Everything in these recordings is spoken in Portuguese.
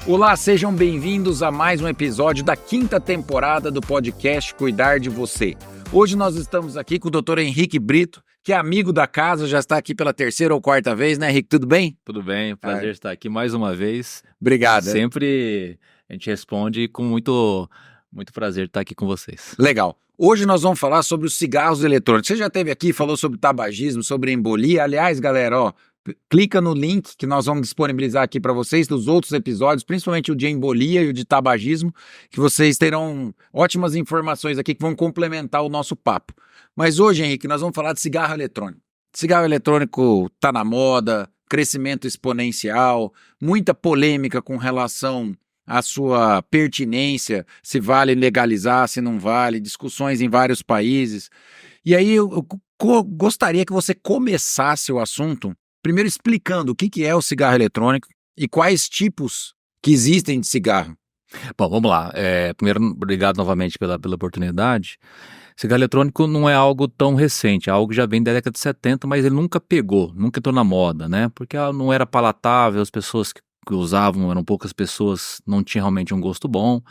Olá, sejam bem-vindos a mais um episódio da 5ª temporada do podcast Cuidar de Você. Hoje nós estamos aqui com o Dr. Henrique Brito, que é amigo da casa, já está aqui pela 3ª ou 4ª vez, né, Henrique? Tudo bem? Tudo bem, prazer estar aqui mais uma vez. Obrigado. Sempre a gente responde com muito prazer estar aqui com vocês. Legal. Hoje nós vamos falar sobre os cigarros eletrônicos. Você já esteve aqui, falou sobre tabagismo, sobre embolia. Aliás, galera, clica no link que nós vamos disponibilizar aqui para vocês dos outros episódios, principalmente o de embolia e o de tabagismo, que vocês terão ótimas informações aqui que vão complementar o nosso papo. Mas hoje, Henrique, nós vamos falar de cigarro eletrônico. Cigarro eletrônico está na moda, crescimento exponencial, muita polêmica com relação à sua pertinência, se vale legalizar, se não vale, discussões em vários países. E aí eu gostaria que você começasse o assunto primeiro explicando o que é o cigarro eletrônico e quais tipos que existem de cigarro. Bom, vamos lá. Primeiro, obrigado novamente pela oportunidade. Cigarro eletrônico não é algo tão recente, é algo que já vem da década de 70, mas ele nunca pegou, nunca entrou na moda, né? Porque não era palatável, as pessoas que usavam eram poucas pessoas, não tinha realmente um gosto bom.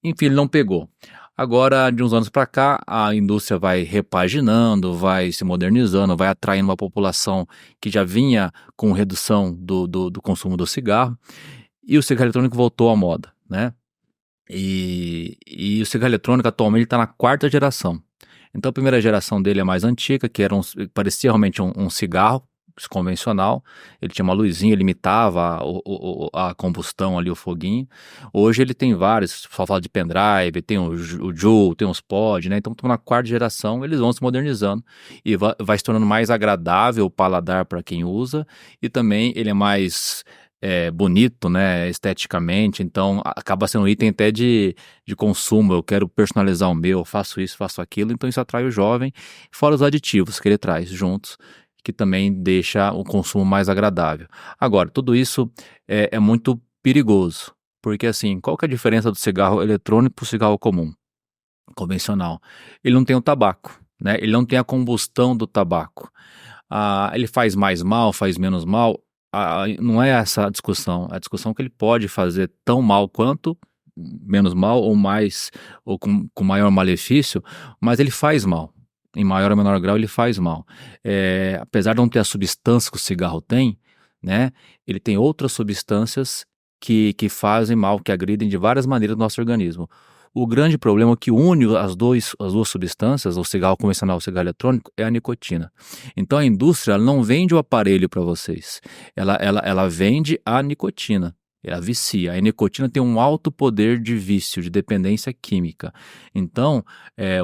Enfim, ele não pegou. Agora, de uns anos para cá, a indústria vai repaginando, vai se modernizando, vai atraindo uma população que já vinha com redução do consumo do cigarro, e o cigarro eletrônico voltou à moda, né? E o cigarro eletrônico atualmente está na 4ª geração. Então a primeira geração dele é mais antiga, que parecia realmente um cigarro convencional, ele tinha uma luzinha, ele imitava a combustão ali, o foguinho. Hoje ele tem vários, só fala de pendrive, tem o Juul, tem os pod, né? Então na 4ª geração eles vão se modernizando e vai se tornando mais agradável o paladar para quem usa, e também ele é mais bonito, né, esteticamente, então acaba sendo um item até de consumo. Eu quero personalizar o meu, faço isso, faço aquilo, então isso atrai o jovem, fora os aditivos que ele traz juntos, que também deixa o consumo mais agradável. Agora, tudo isso é muito perigoso, porque assim, qual que é a diferença do cigarro eletrônico para o cigarro comum, convencional? Ele não tem o tabaco, né? Ele não tem a combustão do tabaco. Ele faz mais mal, faz menos mal? Não é essa a discussão. A discussão é que ele pode fazer tão mal quanto, menos mal, ou mais, ou com maior malefício, mas ele faz mal. Em maior ou menor grau ele faz mal. Apesar de não ter a substância que o cigarro tem, né, ele tem outras substâncias que fazem mal, que agridem de várias maneiras o nosso organismo. O grande problema que une as duas substâncias, o cigarro convencional e o cigarro eletrônico, é a nicotina. Então a indústria não vende o aparelho para vocês, ela vende a nicotina. Ela vicia. A nicotina tem um alto poder de vício, de dependência química. Então,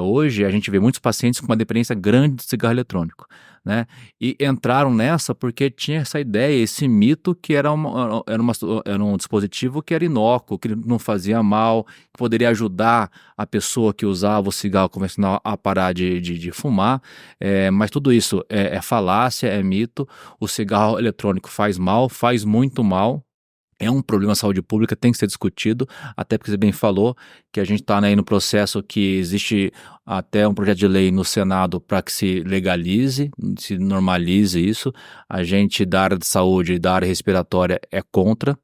hoje a gente vê muitos pacientes com uma dependência grande de cigarro eletrônico, né? E entraram nessa porque tinha essa ideia, esse mito que era um dispositivo que era inócuo, que não fazia mal, que poderia ajudar a pessoa que usava o cigarro convencional a parar de fumar. Mas tudo isso é falácia, é mito. O cigarro eletrônico faz mal, faz muito mal. É um problema de saúde pública, tem que ser discutido, até porque você bem falou que a gente está aí no processo que existe até um projeto de lei no Senado para que se legalize, se normalize isso. A gente da área de saúde e da área respiratória é contra,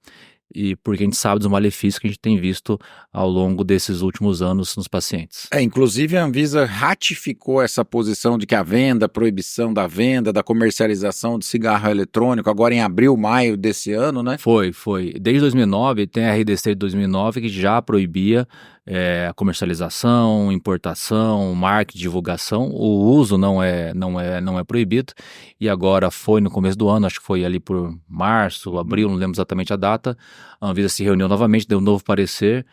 e porque a gente sabe dos malefícios que a gente tem visto ao longo desses últimos anos nos pacientes. Inclusive a Anvisa ratificou essa posição de que a venda, a proibição da venda, da comercialização de cigarro eletrônico, agora em abril, maio desse ano, né? Foi. Desde 2009, tem a RDC de 2009 que já proibia a comercialização, importação, marketing, divulgação. O uso não é proibido, e agora foi no começo do ano, acho que foi ali por março, abril, não lembro exatamente a data. A Anvisa se reuniu novamente, deu um novo parecer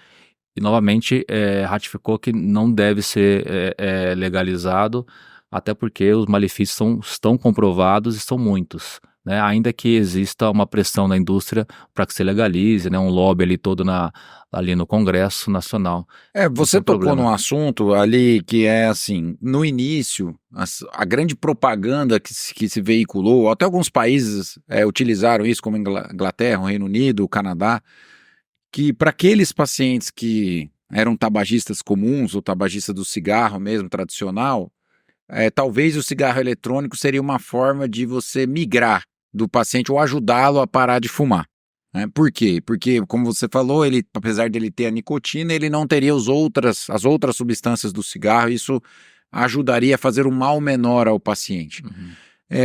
e novamente ratificou que não deve ser legalizado, até porque os malefícios estão comprovados e são muitos, né? Ainda que exista uma pressão na indústria para que se legalize, né? Um lobby ali todo ali no Congresso Nacional. Você tocou num assunto ali que é assim, no início, a grande propaganda que se veiculou, até alguns países utilizaram isso, como Inglaterra, o Reino Unido, o Canadá, que para aqueles pacientes que eram tabagistas comuns, ou tabagistas do cigarro mesmo, tradicional, talvez o cigarro eletrônico seria uma forma de você migrar do paciente ou ajudá-lo a parar de fumar. né? Por quê? Porque, como você falou, ele, apesar dele ter a nicotina, ele não teria as outras substâncias do cigarro, isso ajudaria a fazer um mal menor ao paciente.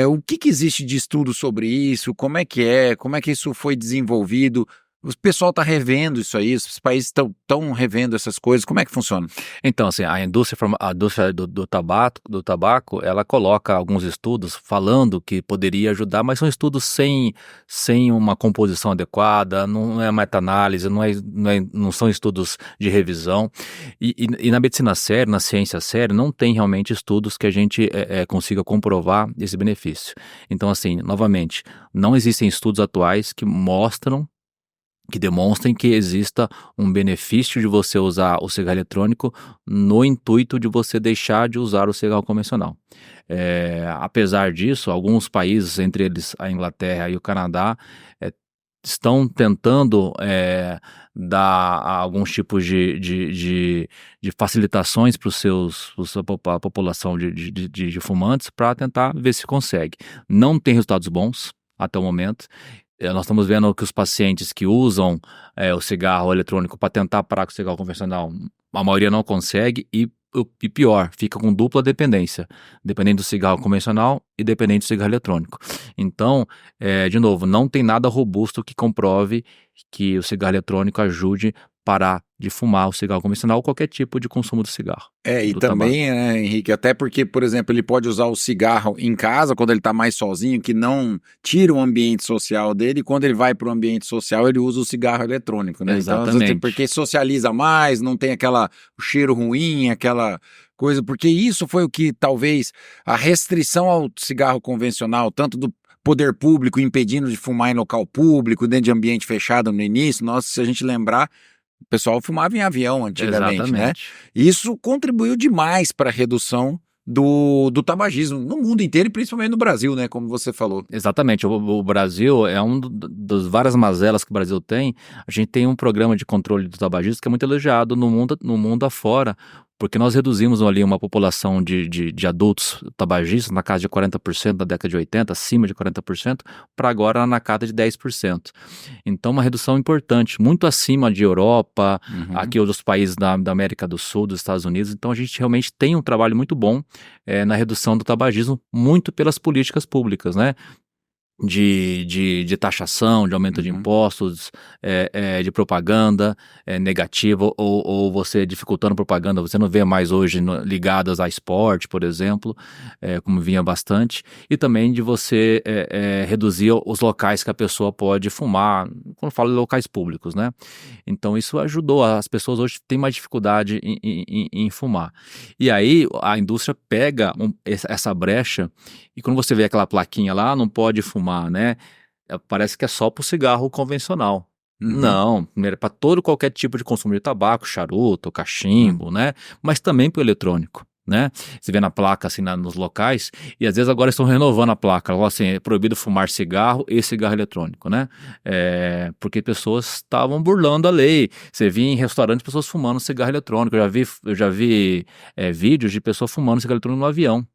O que existe de estudo sobre isso? Como é que isso foi desenvolvido? O pessoal está revendo isso aí, os países estão revendo essas coisas, como é que funciona? Então, assim, a indústria do tabaco, ela coloca alguns estudos falando que poderia ajudar, mas são estudos sem uma composição adequada, não é meta-análise, não são estudos de revisão. E na medicina séria, na ciência séria, não tem realmente estudos que a gente consiga comprovar esse benefício. Então, assim, novamente, não existem estudos atuais que demonstrem que exista um benefício de você usar o cigarro eletrônico no intuito de você deixar de usar o cigarro convencional. Apesar disso, alguns países, entre eles a Inglaterra e o Canadá, estão tentando dar alguns tipos de facilitações para a população de fumantes para tentar ver se consegue. Não tem resultados bons até o momento. Nós estamos vendo que os pacientes que usam o cigarro eletrônico para tentar parar com o cigarro convencional, a maioria não consegue e pior, fica com dupla dependência, dependente do cigarro convencional e dependente do cigarro eletrônico. Então, de novo, não tem nada robusto que comprove que o cigarro eletrônico ajude a parar de fumar o cigarro convencional ou qualquer tipo de consumo do cigarro. E também, né, Henrique, até porque, por exemplo, ele pode usar o cigarro em casa, quando ele está mais sozinho, que não tira o ambiente social dele, e quando ele vai para o ambiente social, ele usa o cigarro eletrônico, né? Exatamente. Então, porque socializa mais, não tem o cheiro ruim, aquela coisa, porque isso foi o que talvez a restrição ao cigarro convencional, tanto do poder público impedindo de fumar em local público, dentro de ambiente fechado no início, se a gente lembrar, o pessoal fumava em avião antigamente, Exatamente, né? Isso contribuiu demais para a redução do tabagismo no mundo inteiro e principalmente no Brasil, né? Como você falou. Exatamente. O Brasil é das várias mazelas que o Brasil tem. A gente tem um programa de controle do tabagismo que é muito elogiado no mundo afora, porque nós reduzimos ali uma população de adultos tabagistas na casa de 40% na década de 80, acima de 40%, para agora na casa de 10%. Então, uma redução importante, muito acima de Europa, aqui outros países da América do Sul, dos Estados Unidos. Então, a gente realmente tem um trabalho muito bom na redução do tabagismo, muito pelas políticas públicas, né? De taxação, de aumento de impostos, de propaganda negativa ou você dificultando propaganda, você não vê mais hoje ligadas a esporte, por exemplo, como vinha bastante, e também de você reduzir os locais que a pessoa pode fumar, quando falo de locais públicos, né? Então isso ajudou, as pessoas hoje têm mais dificuldade em fumar. E aí a indústria pega essa brecha e quando você vê aquela plaquinha lá, não pode fumar, né? Parece que é só para o cigarro convencional. Não, é para qualquer tipo de consumo de tabaco, charuto, cachimbo, né? Mas também para o eletrônico, né? Você vê na placa, assim, nos locais, e às vezes agora estão renovando a placa, assim, é proibido fumar cigarro e cigarro eletrônico, né? Porque pessoas estavam burlando a lei. Você via em restaurantes pessoas fumando cigarro eletrônico. Eu já vi vídeos de pessoas fumando cigarro eletrônico no avião.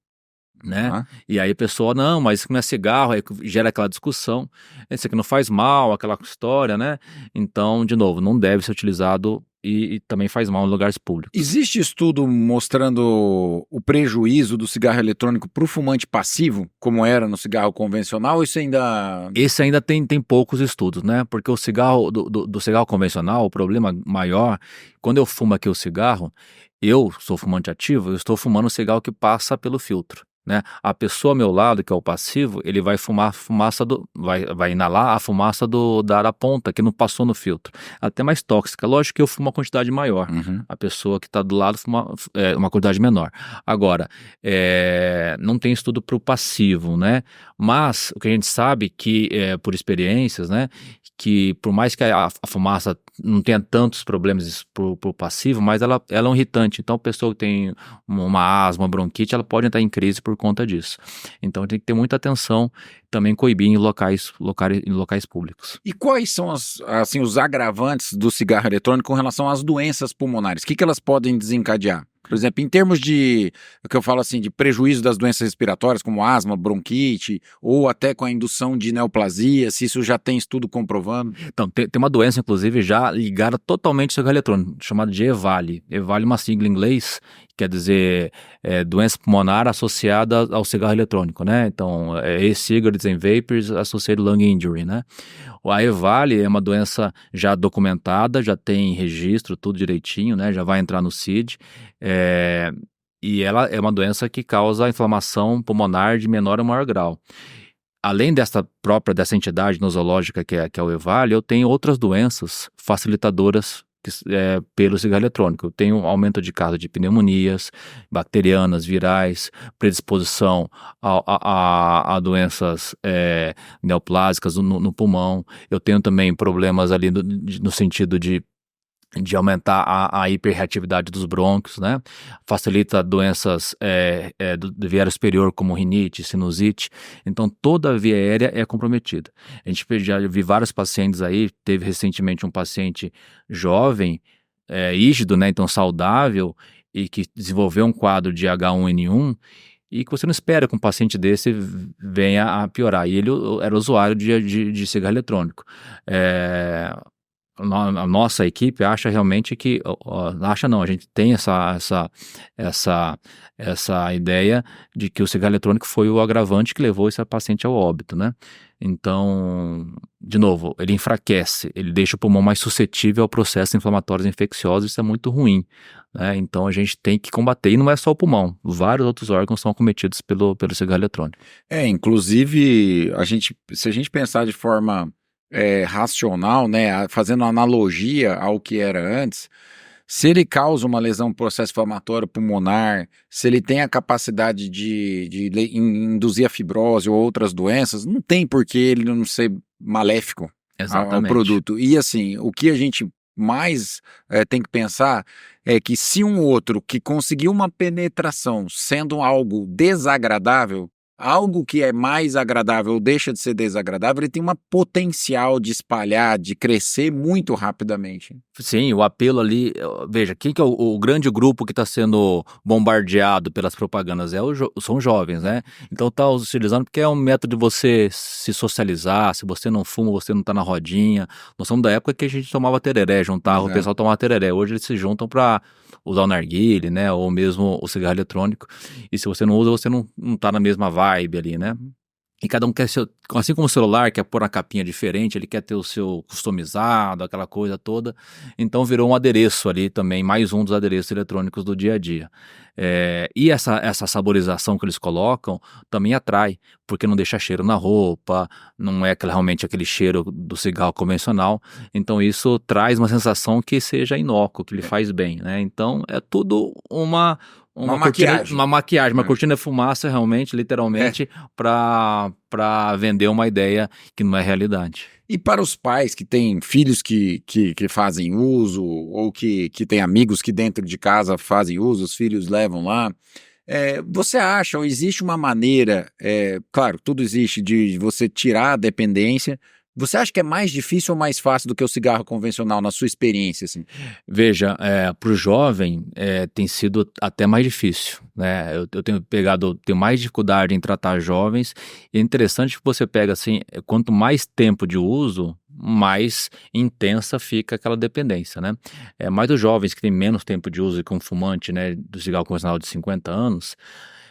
Né? E aí a pessoa, não, mas isso não é cigarro, aí gera aquela discussão, isso aqui não faz mal, aquela história, né? Então, de novo, não deve ser utilizado e também faz mal em lugares públicos. Existe estudo mostrando o prejuízo do cigarro eletrônico para o fumante passivo, como era no cigarro convencional? Esse ainda tem poucos estudos, né? Porque o cigarro, do cigarro convencional, o problema maior, quando eu fumo aqui o cigarro, eu sou fumante ativo, eu estou fumando o cigarro que passa pelo filtro. Né? A pessoa ao meu lado, que é o passivo, ele vai fumar a fumaça vai inalar a fumaça da ponta, que não passou no filtro. Até mais tóxica. Lógico que eu fumo uma quantidade maior. A pessoa que está do lado fuma uma quantidade menor. Agora, não tem estudo para o passivo, né? Mas o que a gente sabe que, por experiências, né? Que por mais que a fumaça não tenha tantos problemas pro passivo, mas ela é um irritante. Então, a pessoa que tem uma asma, uma bronquite, ela pode entrar em crise por conta disso. Então, tem que ter muita atenção, também coibir em locais públicos. E quais são os agravantes do cigarro eletrônico com relação às doenças pulmonares? O que elas podem desencadear? Por exemplo, em termos de, o que eu falo assim, de prejuízo das doenças respiratórias, como asma, bronquite, ou até com a indução de neoplasia, se isso já tem estudo comprovando. Então, tem uma doença, inclusive, já ligada totalmente ao cigarro eletrônico, chamada de EVALI. EVALI é uma sigla em inglês, quer dizer doença pulmonar associada ao cigarro eletrônico, né? Então, e-cigarettes and vapors associated lung injury, né? A EVALI é uma doença já documentada, já tem registro, tudo direitinho, né? Já vai entrar no CID. E ela é uma doença que causa inflamação pulmonar de menor ou maior grau. Além dessa entidade nosológica que é o EVALI, eu tenho outras doenças facilitadoras pelo cigarro eletrônico. Eu tenho aumento de casos de pneumonias, bacterianas, virais, predisposição a doenças neoplásicas no pulmão. Eu tenho também problemas ali no sentido de aumentar a hiperreatividade dos brônquios, né? Facilita doenças do viário superior, como rinite, sinusite. Então, toda a via aérea é comprometida. A gente já vi vários pacientes aí, teve recentemente um paciente jovem, rígido, né? Então, saudável, e que desenvolveu um quadro de H1N1, e que você não espera que um paciente desse venha a piorar. E ele era usuário de cigarro eletrônico. A nossa equipe acha realmente que, a gente tem essa ideia de que o cigarro eletrônico foi o agravante que levou esse paciente ao óbito, né? Então, de novo, ele enfraquece, ele deixa o pulmão mais suscetível a processos inflamatórios infecciosos, isso é muito ruim, né? Então a gente tem que combater, e não é só o pulmão, vários outros órgãos são acometidos pelo cigarro eletrônico. Inclusive, se a gente pensar de forma racional, né, fazendo analogia ao que era antes, se ele causa uma lesão no processo inflamatório pulmonar, se ele tem a capacidade de induzir a fibrose ou outras doenças, não tem por que ele não ser maléfico ao produto. E assim, o que a gente mais tem que pensar é que se um outro que conseguiu uma penetração sendo algo desagradável, algo que é mais agradável ou deixa de ser desagradável, ele tem uma potencial de espalhar, de crescer muito rapidamente. Sim, o apelo ali, veja, quem que é o grande grupo que está sendo bombardeado pelas propagandas? São jovens, né? Então está utilizando porque é um método de você se socializar, se você não fuma, você não está na rodinha. Nós somos da época que a gente tomava tereré, juntava, o pessoal tomava tereré. Hoje eles se juntam para usar o narguilé, né? Ou mesmo o cigarro eletrônico. E se você não usa, você não está na mesma vibe ali, né? E cada um quer ser, assim como o celular quer pôr uma capinha diferente, ele quer ter o seu customizado, aquela coisa toda. Então virou um adereço ali também, mais um dos adereços eletrônicos do dia a dia. E essa saborização que eles colocam também atrai, porque não deixa cheiro na roupa, não é realmente aquele cheiro do cigarro convencional. Então isso traz uma sensação que seja inócuo, que lhe faz bem, né? Então é tudo uma maquiagem. Uma cortina de fumaça, realmente, literalmente, para vender uma ideia que não é realidade. E para os pais que têm filhos que fazem uso, ou que têm amigos que dentro de casa fazem uso, os filhos levam lá, você acha, ou existe uma maneira, claro, tudo existe, de você tirar a dependência. Você acha que é mais difícil ou mais fácil do que o cigarro convencional, na sua experiência, assim? Veja, para o jovem tem sido até mais difícil, né? Eu tenho mais dificuldade em tratar jovens, e é interessante que você pega assim, quanto mais tempo de uso, mais intensa fica aquela dependência, né? Mais os jovens que têm menos tempo de uso que um fumante, né, do cigarro convencional de 50 anos,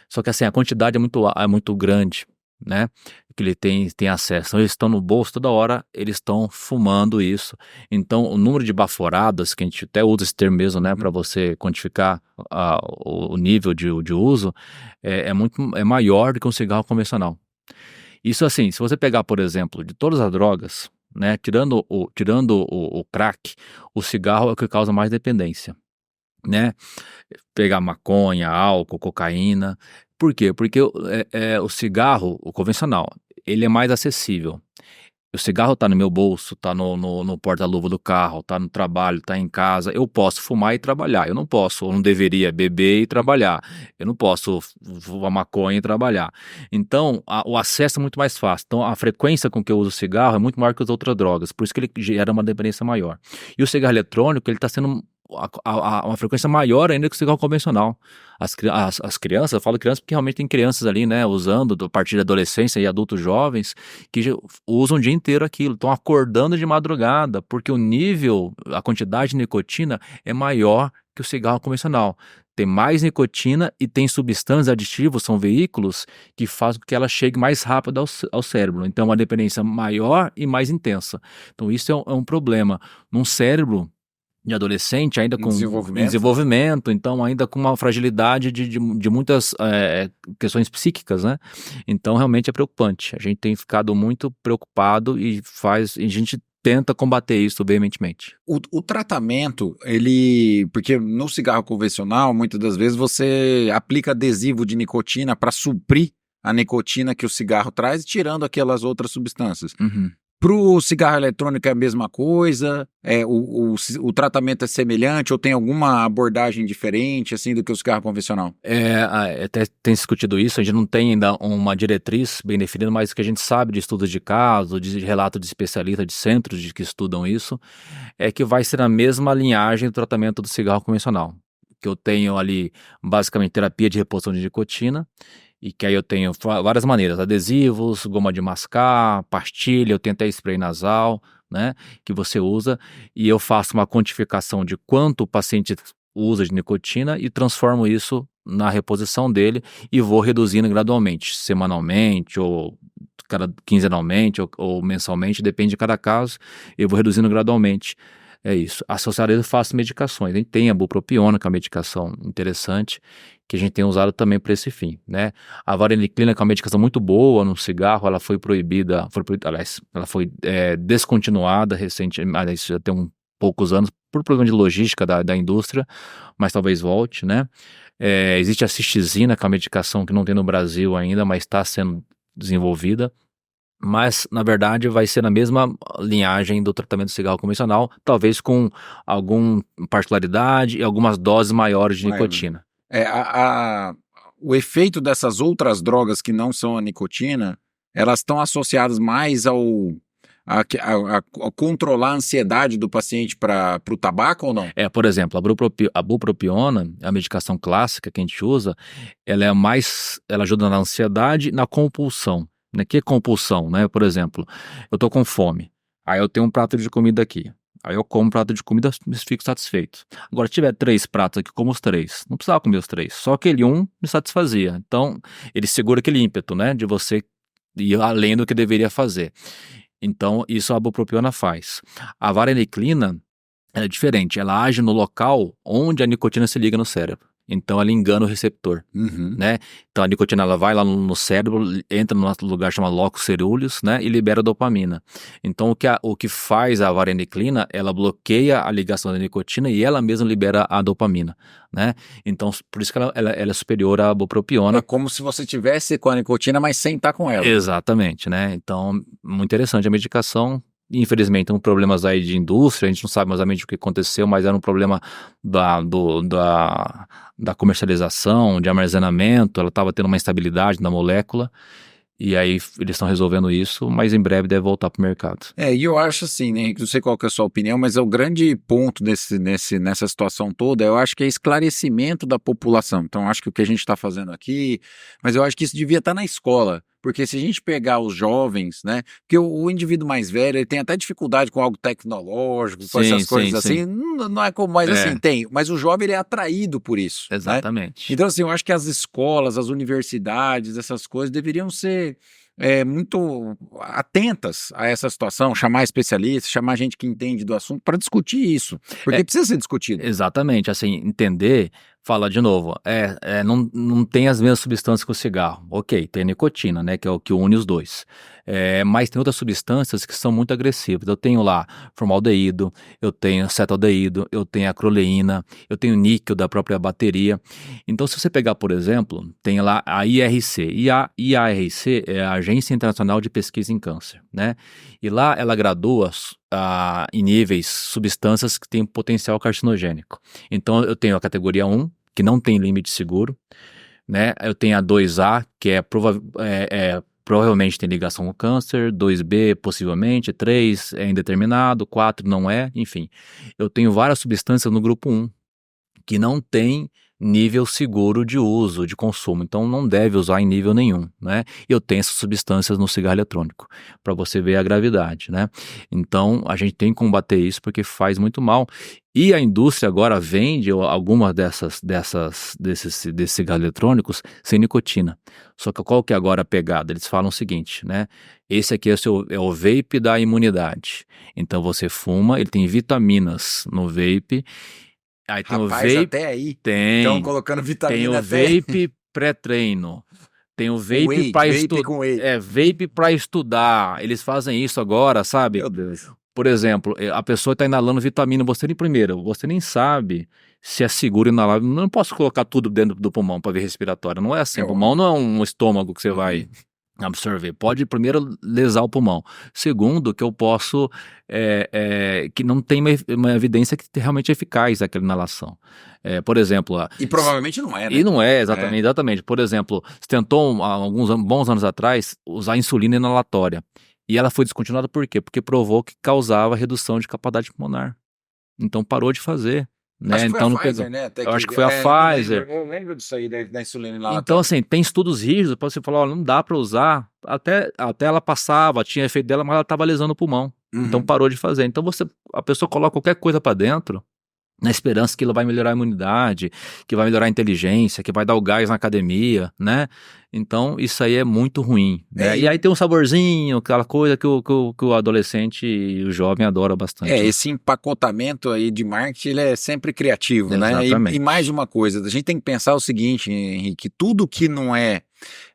só que assim, a quantidade é muito grande, né, que ele tem acesso. Então, eles estão no bolso toda hora, eles estão fumando isso. Então, o número de baforadas, que a gente até usa esse termo mesmo, né, para você quantificar o nível de uso, é maior do que um cigarro convencional. Isso assim, se você pegar, por exemplo, de todas as drogas, né, tirando o crack, o cigarro é o que causa mais dependência, né? Pegar maconha, álcool, cocaína. Por quê? Porque o cigarro, o convencional, ele é mais acessível. O cigarro está no meu bolso, está no porta-luva do carro, está no trabalho, está em casa. Eu posso fumar e trabalhar. Eu não posso, ou não deveria beber e trabalhar. Eu não posso fumar maconha e trabalhar. Então, o acesso é muito mais fácil. Então, a frequência com que eu uso cigarro é muito maior que as outras drogas. Por isso que ele gera uma dependência maior. E o cigarro eletrônico, ele está sendo uma frequência maior ainda que o cigarro convencional. As crianças, eu falo crianças porque realmente tem crianças ali, né, usando a partir da adolescência e adultos jovens que usam o dia inteiro aquilo, estão acordando de madrugada, porque o nível, a quantidade de nicotina é maior que o cigarro convencional. Tem mais nicotina e tem substâncias aditivas, são veículos que fazem com que ela chegue mais rápido ao cérebro. Então, é uma dependência maior e mais intensa. Então, isso é um problema. Num cérebro de adolescente, ainda com desenvolvimento, então ainda com uma fragilidade de muitas questões psíquicas, né? Então, realmente é preocupante. A gente tem ficado muito preocupado e a gente tenta combater isso veementemente. O tratamento, porque no cigarro convencional, muitas das vezes você aplica adesivo de nicotina para suprir a nicotina que o cigarro traz, tirando aquelas outras substâncias. Uhum. Para o cigarro eletrônico é a mesma coisa? O tratamento é semelhante ou tem alguma abordagem diferente assim do que o cigarro convencional? Até tem discutido isso, a gente não tem ainda uma diretriz bem definida, mas o que a gente sabe de estudos de caso, de relato de especialistas, de centros que estudam isso, é que vai ser a mesma linhagem do tratamento do cigarro convencional. Que eu tenho ali, basicamente, terapia de reposição de nicotina, e que aí eu tenho várias maneiras, adesivos, goma de mascar, pastilha, eu tenho até spray nasal, né, que você usa, e eu faço uma quantificação de quanto o paciente usa de nicotina e transformo isso na reposição dele e vou reduzindo gradualmente, semanalmente ou quinzenalmente ou mensalmente, depende de cada caso, eu vou reduzindo gradualmente. É isso. Associado a isso, eu faço medicações. A gente tem a bupropiona, que é uma medicação interessante, que a gente tem usado também para esse fim, né? A vareniclina, que é uma medicação muito boa no cigarro, ela foi proibida, aliás, ela foi descontinuada recentemente, já tem poucos anos, por problema de logística da indústria, mas talvez volte, né? Existe a cistizina, que é uma medicação que não tem no Brasil ainda, mas está sendo desenvolvida. Mas, na verdade, vai ser na mesma linhagem do tratamento do cigarro convencional, talvez com alguma particularidade e algumas doses maiores de nicotina. O efeito dessas outras drogas que não são a nicotina, elas estão associadas mais a controlar a ansiedade do paciente para o tabaco ou não? Por exemplo, a bupropiona, a medicação clássica que a gente usa, ela ajuda na ansiedade e na compulsão. Né? Que é compulsão, né? Por exemplo, eu tô com fome, aí eu tenho um prato de comida aqui, aí eu como um prato de comida e fico satisfeito. Agora, se tiver 3 pratos aqui, como os 3, não precisava comer os 3, só aquele um me satisfazia. Então, ele segura aquele ímpeto, né? De você ir além do que deveria fazer. Então, isso a bupropiona faz. A vareniclina é diferente, ela age no local onde a nicotina se liga no cérebro. Então ela engana o receptor, né? Então a nicotina ela vai lá no cérebro, entra no nosso lugar chamado locus coeruleus, né? E libera dopamina. Então o que faz a vareniclina, ela bloqueia a ligação da nicotina e ela mesma libera a dopamina, né? Então por isso que ela é superior à bupropiona. É como se você tivesse com a nicotina, mas sem estar com ela. Exatamente, né? Então muito interessante a medicação. Infelizmente, tem problemas aí de indústria, a gente não sabe exatamente o que aconteceu, mas era um problema da comercialização, de armazenamento, ela estava tendo uma instabilidade na molécula, e aí eles estão resolvendo isso, mas em breve deve voltar para o mercado. E eu acho assim, né, não sei qual que é a sua opinião, mas o grande ponto nessa situação toda, eu acho que é esclarecimento da população. Então, acho que o que a gente está fazendo aqui, mas eu acho que isso devia estar na escola, porque se a gente pegar os jovens, né, porque o indivíduo mais velho, ele tem até dificuldade com algo tecnológico, com essas coisas assim, não é como, mas assim, tem, mas o jovem ele é atraído por isso. Exatamente. Né? Então, assim, eu acho que as escolas, as universidades, essas coisas deveriam ser muito atentas a essa situação, chamar especialistas, chamar gente que entende do assunto para discutir isso, porque precisa ser discutido. Exatamente, assim, entender, fala de novo, não tem as mesmas substâncias que o cigarro, ok, tem a nicotina, né, que é o que une os dois, mas tem outras substâncias que são muito agressivas. Eu tenho lá formaldeído, eu tenho acetaldeído, eu tenho acroleína, eu tenho níquel da própria bateria. Então, se você pegar, por exemplo, tem lá a IRC, e a IARC é a Agência Internacional de Pesquisa em Câncer, né? E lá ela gradua em níveis substâncias que têm potencial carcinogênico. Então, eu tenho a categoria 1, que não tem limite seguro, né? Eu tenho a 2A, que é provavelmente tem ligação com câncer, 2B possivelmente, 3 é indeterminado, 4 não é, enfim. Eu tenho várias substâncias no grupo 1 que não tem nível seguro de uso, de consumo, então não deve usar em nível nenhum, né? Eu tenho essas substâncias no cigarro eletrônico, para você ver a gravidade, né? Então a gente tem que combater isso porque faz muito mal. E a indústria agora vende algumas desses cigarros eletrônicos sem nicotina. Só que qual que é agora a pegada? Eles falam o seguinte, né? Esse aqui é o vape da imunidade. Então você fuma, ele tem vitaminas no vape. Aí tem Rapaz, o vape, até aí. tem, Estão colocando tem vitamina o até. vape pré-treino, tem o vape Whey, para vape com whey. vape para estudar. Eles fazem isso agora, sabe? Meu Deus. Por exemplo, a pessoa está inalando vitamina, você nem sabe se é seguro inalar. Não posso colocar tudo dentro do pulmão para ver respiratória. Não é assim. O pulmão não é um estômago que você vai absorver. Pode primeiro lesar o pulmão. Segundo, que eu posso que não tem uma evidência que realmente é eficaz aquela inalação. Por exemplo, E provavelmente não é, né? e não é exatamente. Por exemplo, você tentou há alguns bons anos atrás usar insulina inalatória. E ela foi descontinuada por quê? Porque provou que causava redução de capacidade pulmonar. Então parou de fazer. Né? Acho que foi Então, a não Pfizer, pegou. né? Até Eu acho que foi a Pfizer. Eu lembro disso aí, da insulina inalatória. Então, assim, tem estudos rígidos para você falar, ó, não dá para usar. Até ela passava, tinha efeito dela, mas ela estava lesando o pulmão. Então parou de fazer. Então a pessoa coloca qualquer coisa para dentro, na esperança que ela vai melhorar a imunidade, que vai melhorar a inteligência, que vai dar o gás na academia, né? Então, isso aí é muito ruim, né? E aí tem um saborzinho, aquela coisa que o adolescente e o jovem adoram bastante. Né? Esse empacotamento aí de marketing, ele é sempre criativo, Exatamente. né? E mais de uma coisa, a gente tem que pensar o seguinte, Henrique, tudo que não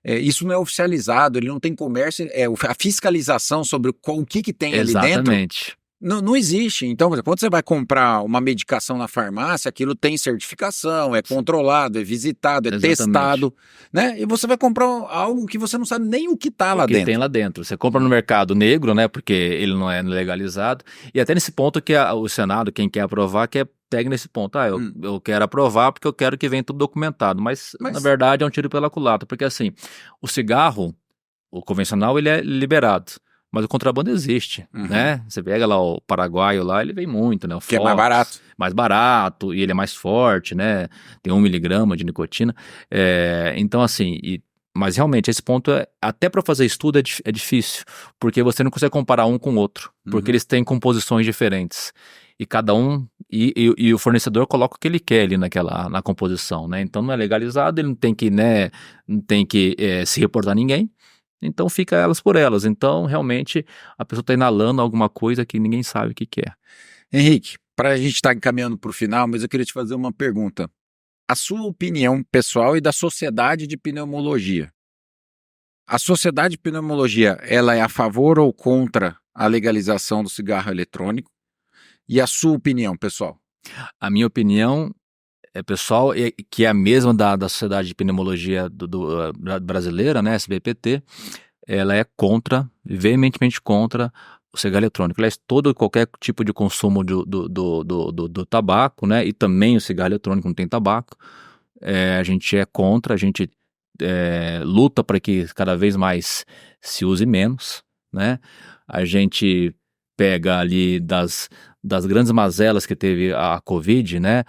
isso não é oficializado, ele não tem comércio, a fiscalização sobre o que tem ali dentro. Exatamente. Não existe. Então, por exemplo, quando você vai comprar uma medicação na farmácia, aquilo tem certificação, é controlado, é visitado, é testado, né? E você vai comprar algo que você não sabe nem o que está lá dentro. Tem lá dentro. Você compra no mercado negro, né? Porque ele não é legalizado. E até nesse ponto que o Senado, quem quer aprovar, pega nesse ponto. Eu quero aprovar porque eu quero que venha tudo documentado. Mas na verdade é um tiro pela culatra. Porque assim, o cigarro, o convencional, ele é liberado. Mas o contrabando existe, né? Você pega lá o paraguaio lá, ele vem muito, né? O que é mais barato. Mais barato, e ele é mais forte, né? Tem 1 miligrama de nicotina. Então, assim, mas realmente esse ponto, até para fazer estudo é difícil, porque você não consegue comparar um com o outro, porque eles têm composições diferentes. E cada um, e o fornecedor coloca o que ele quer ali na composição, né? Então não é legalizado, ele não tem que, né, se reportar a ninguém. Então fica elas por elas. Então, realmente, a pessoa está inalando alguma coisa que ninguém sabe o que é. Henrique, para a gente estar encaminhando para o final, mas eu queria te fazer uma pergunta. A sua opinião pessoal e da Sociedade de Pneumologia. A Sociedade de Pneumologia, ela é a favor ou contra a legalização do cigarro eletrônico? E a sua opinião, pessoal? A minha opinião pessoal, que é a mesma da Sociedade de Pneumologia brasileira, né, SBPT, ela é veementemente contra o cigarro eletrônico. Aliás, qualquer tipo de consumo do tabaco, né, e também o cigarro eletrônico não tem tabaco, a gente é contra, a gente luta para que cada vez mais se use menos, né, a gente pega ali das grandes mazelas que teve a Covid, né,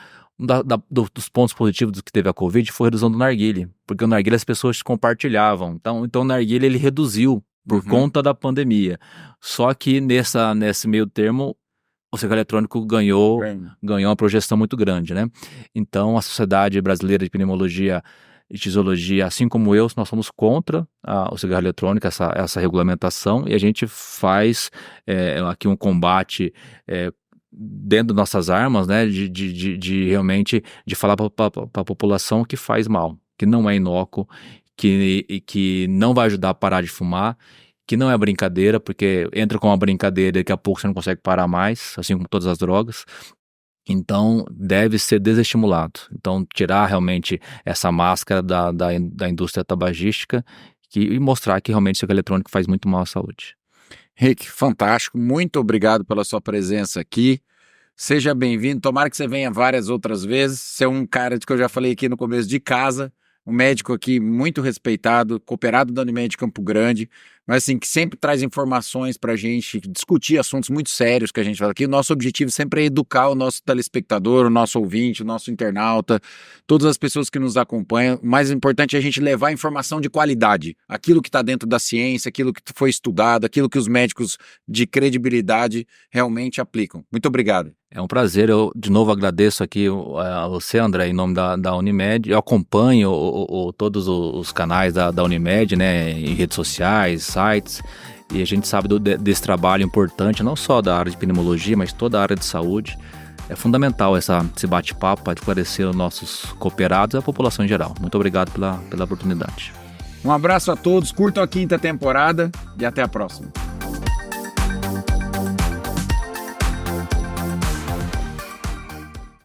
dos pontos positivos que teve a Covid foi a redução do narguilé, porque o narguilé as pessoas compartilhavam, então o narguilé ele reduziu por conta da pandemia, só que nesse meio termo o cigarro eletrônico ganhou uma projeção muito grande, né? Então a Sociedade Brasileira de Pneumologia e Tisiologia, assim como nós somos contra o cigarro eletrônico, essa regulamentação, e a gente faz aqui um combate dentro das nossas armas, né, de realmente de falar para a população que faz mal, que não é inócuo, que não vai ajudar a parar de fumar, que não é brincadeira, porque entra com uma brincadeira e daqui a pouco você não consegue parar mais, assim como todas as drogas. Então deve ser desestimulado. Então tirar realmente essa máscara da indústria tabagística e mostrar que realmente o cigarro eletrônico faz muito mal à saúde. Rick, fantástico, muito obrigado pela sua presença aqui, seja bem-vindo, tomara que você venha várias outras vezes, você é um cara que eu já falei aqui no começo de casa, um médico aqui muito respeitado, cooperado da Unimed Campo Grande, mas assim, que sempre traz informações pra gente discutir assuntos muito sérios que a gente fala aqui. O nosso objetivo sempre é educar o nosso telespectador, o nosso ouvinte, o nosso internauta, todas as pessoas que nos acompanham. O mais importante é a gente levar informação de qualidade, aquilo que está dentro da ciência, aquilo que foi estudado, aquilo que os médicos de credibilidade realmente aplicam. Muito obrigado. É um prazer, eu de novo agradeço aqui a você, André, em nome da Unimed. Eu acompanho todos os canais da Unimed, né, em redes sociais, sites, e a gente sabe desse trabalho importante, não só da área de pneumologia, mas toda a área de saúde. É fundamental esse bate-papo para esclarecer os nossos cooperados e a população em geral. Muito obrigado pela oportunidade. Um abraço a todos, curtam a 5ª temporada e até a próxima.